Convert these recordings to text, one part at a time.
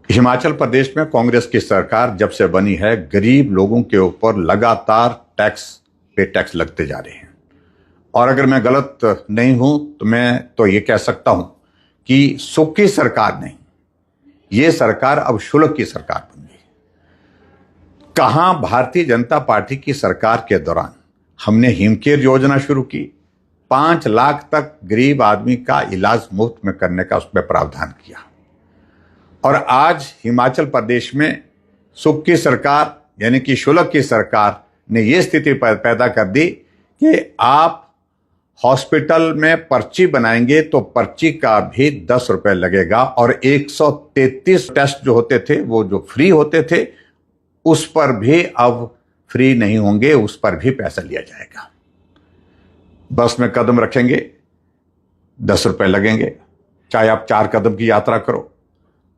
हिमाचल प्रदेश में कांग्रेस की सरकार जब से बनी है, गरीब लोगों के ऊपर लगातार टैक्स पे टैक्स लगते जा रहे हैं। और अगर मैं गलत नहीं हूं तो मैं तो ये कह सकता हूं कि सुख की सरकार नहीं, ये सरकार अब शुल्क की सरकार बन गई। कहां भारतीय जनता पार्टी की सरकार के दौरान हमने हिमकेयर योजना शुरू की, 5 लाख तक गरीब आदमी का इलाज मुफ्त में करने का उसमें प्रावधान किया। और आज हिमाचल प्रदेश में सुख की सरकार यानी कि शुल्क की सरकार ने यह स्थिति पैदा कर दी कि आप हॉस्पिटल में पर्ची बनाएंगे तो पर्ची का भी 10 रुपए लगेगा, और 133 टेस्ट जो होते थे वो जो फ्री होते थे उस पर भी अब फ्री नहीं होंगे, उस पर भी पैसा लिया जाएगा। बस में कदम रखेंगे 10 रुपए लगेंगे, चाहे आप 4 कदम की यात्रा करो।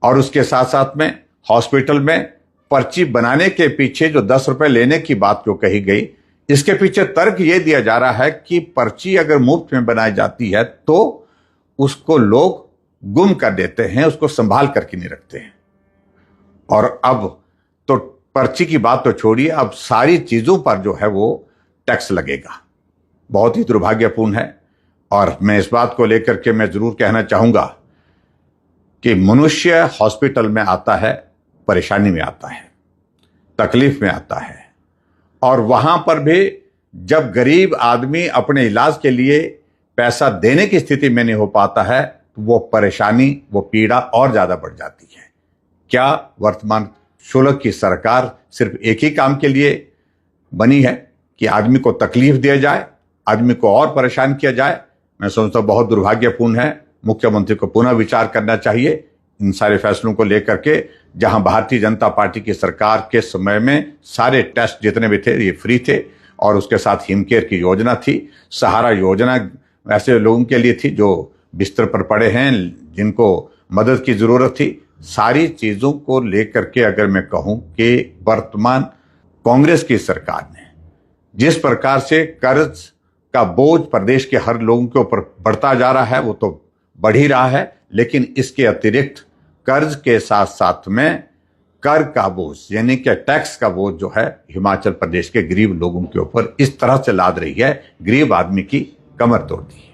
और उसके साथ साथ में हॉस्पिटल में पर्ची बनाने के पीछे जो 10 रुपए लेने की बात जो कही गई, इसके पीछे तर्क यह दिया जा रहा है कि पर्ची अगर मुफ्त में बनाई जाती है तो उसको लोग गुम कर देते हैं, उसको संभाल करके नहीं रखते हैं। और अब तो पर्ची की बात तो छोड़िए, अब सारी चीजों पर जो है वो टैक्स लगेगा। बहुत ही दुर्भाग्यपूर्ण है। और मैं इस बात को लेकर के मैं जरूर कहना चाहूंगा कि मनुष्य हॉस्पिटल में आता है, परेशानी में आता है, तकलीफ में आता है, और वहां पर भी जब गरीब आदमी अपने इलाज के लिए पैसा देने की स्थिति में नहीं हो पाता है तो वो परेशानी, वो पीड़ा और ज्यादा बढ़ जाती है। क्या वर्तमान शुल्क की सरकार सिर्फ एक ही काम के लिए बनी है कि आदमी को तकलीफ दिया जाए, आदमी को और परेशान किया जाए? मैं समझता हूं बहुत दुर्भाग्यपूर्ण है। मुख्यमंत्री को पुनः विचार करना चाहिए इन सारे फैसलों को लेकर के। जहां भारतीय जनता पार्टी की सरकार के समय में सारे टेस्ट जितने भी थे ये फ्री थे, और उसके साथ हिमकेयर की योजना थी, सहारा योजना ऐसे लोगों के लिए थी जो बिस्तर पर पड़े हैं, जिनको मदद की जरूरत थी। सारी चीजों को लेकर के अगर मैं कहूं कि वर्तमान कांग्रेस की सरकार ने जिस प्रकार से कर्ज का बोझ प्रदेश के हर लोगों के ऊपर बढ़ता जा रहा है वो तो बढ़ ही रहा है, लेकिन इसके अतिरिक्त कर्ज के साथ साथ में कर का बोझ यानी कि टैक्स का बोझ जो है हिमाचल प्रदेश के गरीब लोगों के ऊपर इस तरह से लाद रही है, गरीब आदमी की कमर तोड़ दी।